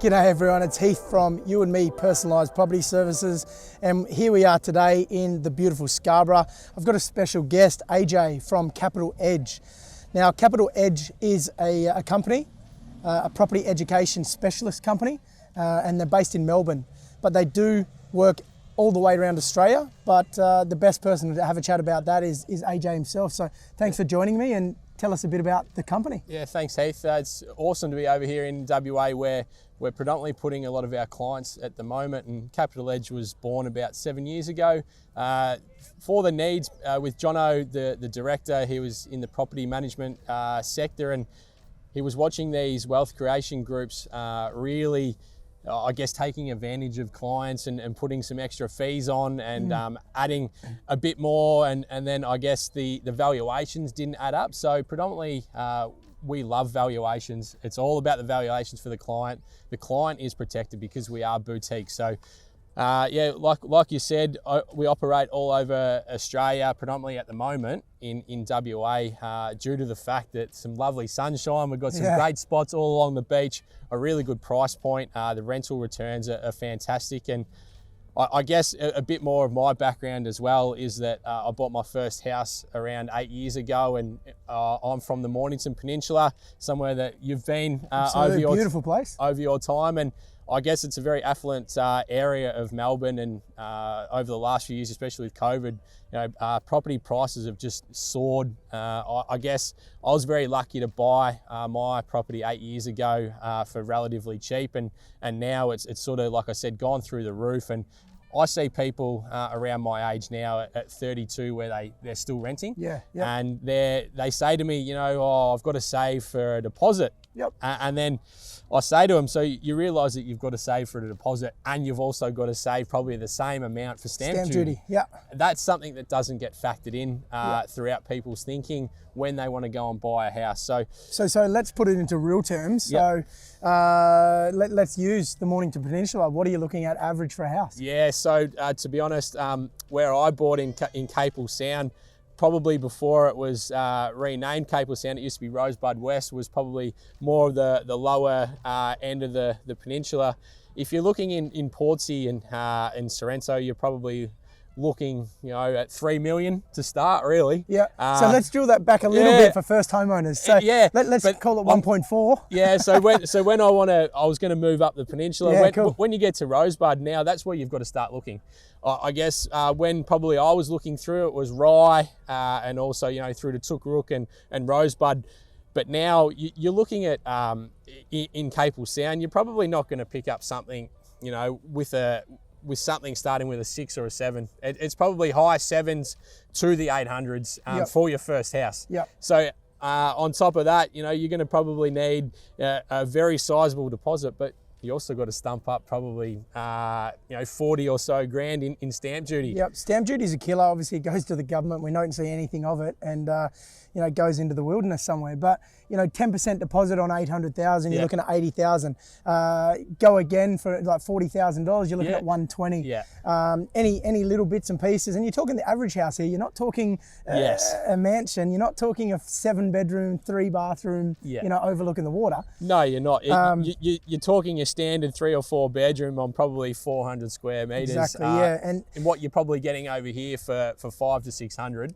G'day everyone, it's Heath from You&Me Personalised Property Services, and here we are today in the beautiful Scarborough. I've got a special guest, AJ from Capital Edge. Now, Capital Edge is a company, a property education specialist company, and they're based in Melbourne, but they do work all the way around Australia, but the best person to have a chat about that is AJ himself. So thanks for joining me, and tell us a bit about the company. Yeah, thanks Heath. It's awesome to be over here in WA where we're predominantly putting a lot of our clients at the moment, and Capital Edge was born about 7 years ago for the needs with Jono, the director. He was in the property management sector, and he was watching these wealth creation groups really, I guess, taking advantage of clients and putting some extra fees on and adding a bit more, and then I guess the valuations didn't add up. So predominantly we love valuations. It's all about the valuations for the client. The client is protected because we are boutique. So yeah, like you said, we operate all over Australia, predominantly at the moment in WA, due to the fact that some lovely sunshine. We've got some great spots all along the beach, a really good price point. The rental returns are fantastic. And I guess a bit more of my background as well is that I bought my first house around 8 years ago, and I'm from the Mornington Peninsula, somewhere that you've been over your time. And I guess it's a very affluent area of Melbourne, and over the last few years, especially with COVID, property prices have just soared. I guess I was very lucky to buy my property 8 years ago for relatively cheap, and now it's sort of, like I said, gone through the roof. And I see people around my age now at 32 where they're still renting. And they say to me, I've got to save for a deposit. And then I say to them, so you realise that you've got to save for a deposit, and you've also got to save probably the same amount for stamp duty. That's something that doesn't get factored in throughout people's thinking when they want to go and buy a house. So let's put it into real terms. So let's use the Mornington Peninsula. What are you looking at average for a house? Yeah, so to be honest, where I bought in Capel Sound, probably before it was renamed Capel Sound, it used to be Rosebud West, was probably more of the lower end of the peninsula. If you're looking in Portsea and Sorrento, you're probably looking, at 3 million to start, really. So let's drill that back a little bit for first homeowners. So let's call it 1.4. Yeah. So when I was going to move up the peninsula. When you get to Rosebud now, that's where you've got to start looking. I guess when probably I was looking through, it was Rye and also through to Tookrook and Rosebud. But now you're looking at in Capel Sound, you're probably not going to pick up something with something starting with a 6 or a 7. It's probably high 7s to the 800s for your first house. So on top of that, you're going to probably need a very sizable deposit, but you also got to stump up probably 40 or so grand in stamp duty. Stamp duty is a killer. Obviously, it goes to the government. We don't see anything of it, and it goes into the wilderness somewhere. But 10% deposit on 800,000, you're looking at 80,000. Go again for like $40,000, you're looking at 120. Any little bits and pieces, and you're talking the average house here. You're not talking a mansion. You're not talking a 7-bedroom, 3-bathroom, overlooking the water. No, you're not. You're talking a standard 3 or 4 bedroom on probably 400 square meters. Exactly. And what you're probably getting over here for 500 to 600.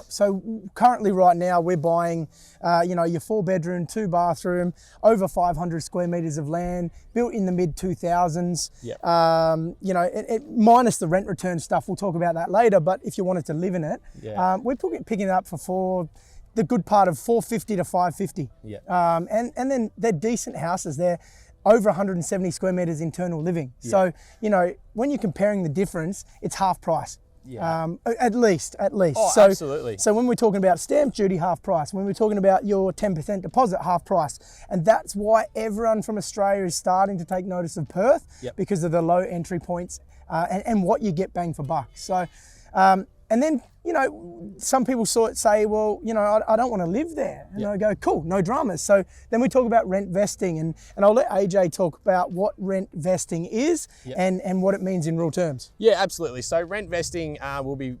So currently, right now, we're buying, your 4-bedroom, 2-bathroom, over 500 square meters of land, built in the mid 2000s. Minus the rent return stuff. We'll talk about that later. But if you wanted to live in it, we're picking it up for the good part of 450 to 550. And then they're decent houses. They're over 170 square meters internal living. So, when you're comparing the difference, it's half price. At least. Oh, so, absolutely. So when we're talking about stamp duty, half price. When we're talking about your 10% deposit, half price. And that's why everyone from Australia is starting to take notice of Perth, because of the low entry points and what you get bang for buck. So, and then, some people say, well, I don't want to live there. And I go, cool, no dramas. So then we talk about rent vesting, and I'll let AJ talk about what rent vesting is and what it means in real terms. Yeah, absolutely. So rent vesting will be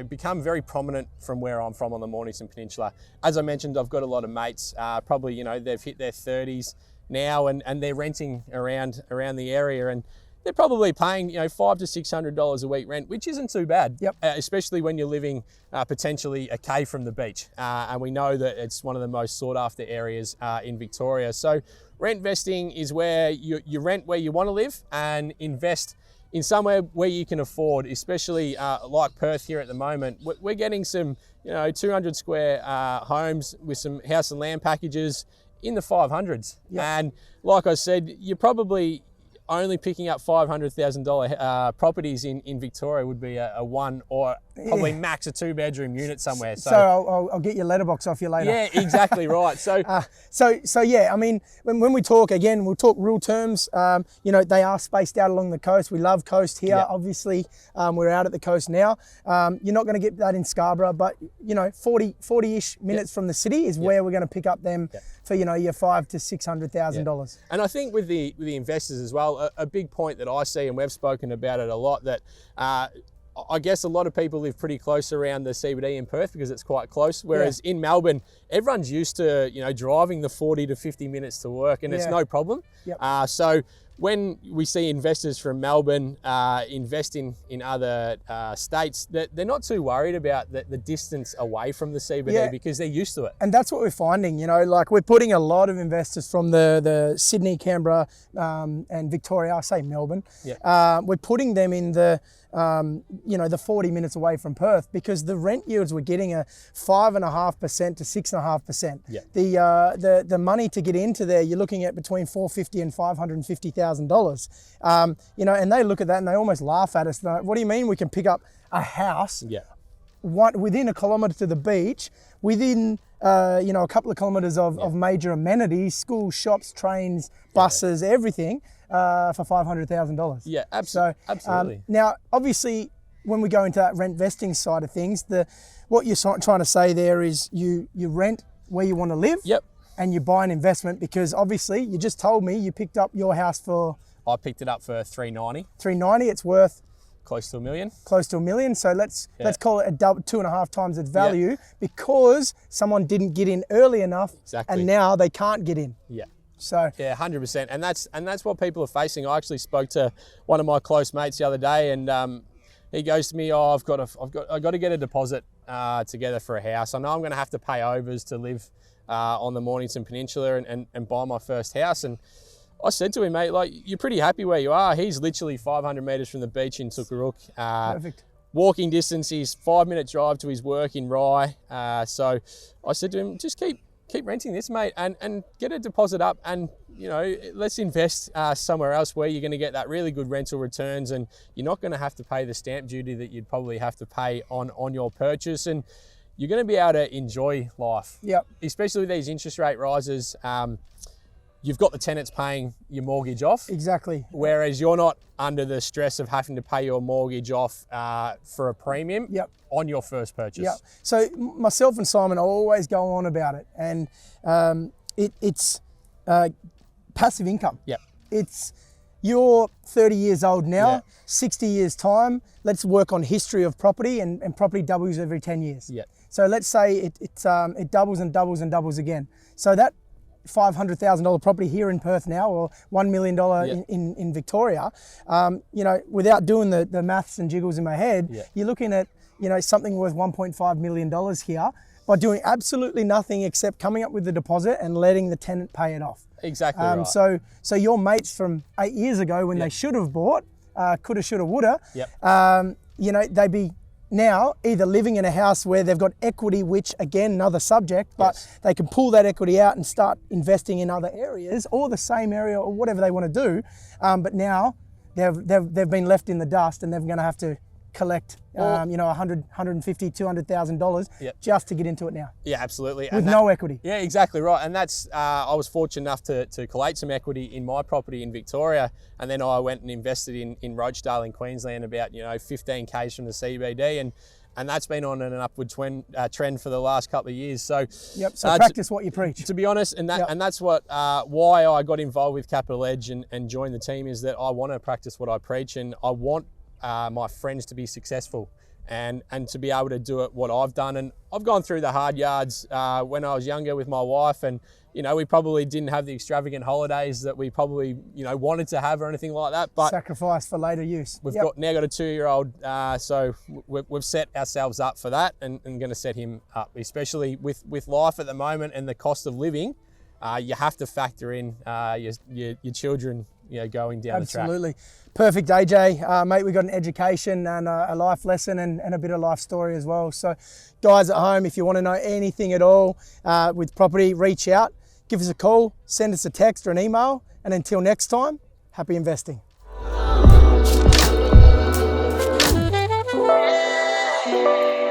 become very prominent from where I'm from on the Mornington Peninsula. As I mentioned, I've got a lot of mates, probably, they've hit their 30s, now, and they're renting around the area, and they're probably paying $500 to $600 a week rent, which isn't too bad. Yep. Especially when you're living potentially a K from the beach, and we know that it's one of the most sought after areas in Victoria. So rent vesting is where you rent where you want to live and invest in somewhere where you can afford, especially like Perth here at the moment. We're getting some 200 square homes with some house and land packages in the 500s. Yep. And like I said, you're probably only picking up $500,000 properties in Victoria would be a one or probably max a 2-bedroom unit somewhere. So I'll get your letterbox off you later. Yeah, exactly right. So so yeah, I mean, when we talk, again, we'll talk real terms. They are spaced out along the coast. We love coast here. Yep. Obviously, we're out at the coast now. You're not going to get that in Scarborough, but 40-ish minutes from the city is where we're going to pick up them for your $500,000 to $600,000. And I think with the investors as well, a big point that I see, and we've spoken about it a lot, that I guess a lot of people live pretty close around the CBD in Perth because it's quite close. Whereas in Melbourne, everyone's used to driving the 40 to 50 minutes to work, and it's no problem. Yep. So when we see investors from Melbourne invest in other states, they're not too worried about the distance away from the CBD because they're used to it. And that's what we're finding, like we're putting a lot of investors from the Sydney, Canberra, and Victoria, I say Melbourne. Yeah. We're putting them in the 40 minutes away from Perth because the rent yields we're getting are 5.5% to 6.5%. Yeah. The money to get into there, you're looking at between $450,000 and $550,000. And they look at that and they almost laugh at us. Like, what do you mean we can pick up a house within a kilometre to the beach, within a couple of kilometres of major amenities, schools, shops, trains, buses, everything, for $500,000. Yeah, absolutely. Now, obviously, when we go into that rent vesting side of things, what you're trying to say there is you rent where you want to live. Yep. And you buy an investment because obviously you just told me you picked up your house for... I picked it up for $390. $390, it's worth... Close to $1 million. Close to $1 million. So let's call it 2.5 times its value because someone didn't get in early enough, and now they can't get in. Yeah. So 100%, and that's what people are facing. I actually spoke to one of my close mates the other day, and he goes to me, I've got to get a deposit together for a house. I know I'm going to have to pay overs to live on the Mornington Peninsula and buy my first house. And I said to him, mate, like, you're pretty happy where you are. He's literally 500 metres from the beach in Tukaruk. Perfect. Walking distance, he's 5-minute drive to his work in Rye. So I said to him, just keep renting this, mate, and get a deposit up, and let's invest somewhere else where you're going to get that really good rental returns, and you're not going to have to pay the stamp duty that you'd probably have to pay on your purchase, and you're going to be able to enjoy life. Yep. Especially with these interest rate rises. You've got the tenants paying your mortgage off. Exactly. Whereas you're not under the stress of having to pay your mortgage off for a premium on your first purchase. Yep. So myself and Simon always go on about it, and it's passive income. Yep. You're 30 years old now, 60 years time, let's work on history of property, and property doubles every 10 years. Yep. So let's say it doubles and doubles and doubles again. So that $500,000 property here in Perth now, or $1 million in Victoria, without doing the maths and jiggles in my head, you're looking at something worth $1.5 million here by doing absolutely nothing except coming up with the deposit and letting the tenant pay it off. Exactly right. So your mates from 8 years ago, when they should have bought, coulda, shoulda, woulda, they'd be now either living in a house where they've got equity, which again, another subject, but they can pull that equity out and start investing in other areas or the same area or whatever they want to do. But now they've been left in the dust, and they're going to have to collect $150,000, $200,000 just to get into it now. Yeah, absolutely. With no equity. Yeah, exactly right. And that's, I was fortunate enough to collate some equity in my property in Victoria, and then I went and invested in Rochedale in Queensland, about 15 k's from the CBD, and that's been on an upward trend for the last couple of years. So practice what you preach. To be honest, and that's what why I got involved with Capital Edge and joined the team, is that I want to practice what I preach, and I want my friends to be successful and to be able to do it what I've done. And I've gone through the hard yards when I was younger with my wife, and you know, we probably didn't have the extravagant holidays that we probably, you know, wanted to have or anything like that. But sacrifice for later use. We've now got a 2-year-old, so we've set ourselves up for that, and going to set him up, especially with life at the moment and the cost of living. You have to factor in your children, you know, going down the track. Absolutely. Perfect, AJ. Mate, we got an education and a life lesson and a bit of life story as well. So guys at home, if you want to know anything at all with property, reach out, give us a call, send us a text or an email. And until next time, happy investing.